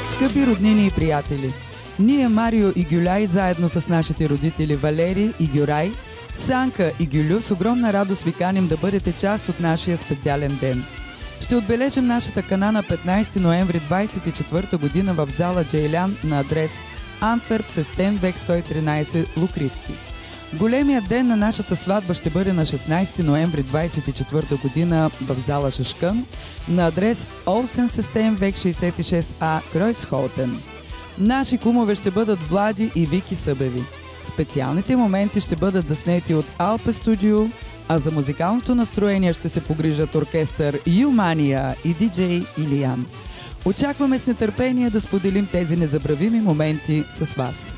Скъпи роднини и приятели! Ние, Марио и Гюляй, заедно с нашите родители Валери и Гюрай, Санка и Гюлю, с огромна радост ви каним да бъдете част от нашия специален ден. Ще отбележим нашата кана на 15 ноември 24 година в зала Джейлян на адрес Антверп, Сестенвек 113, Лукристи. Големият ден на нашата сватба ще бъде на 16 ноември 24 година в зала Шашкън на адрес Олсен, Сестенвек 66А, Кройсхолтен. Наши кумове ще бъдат Влади и Вики Събеви. Специалните моменти ще бъдат заснети от Алпе Студио, а за музикалното настроение ще се погрижат оркестър Юмания и диджей Илиян. Очакваме с нетърпение да споделим тези незабравими моменти с вас.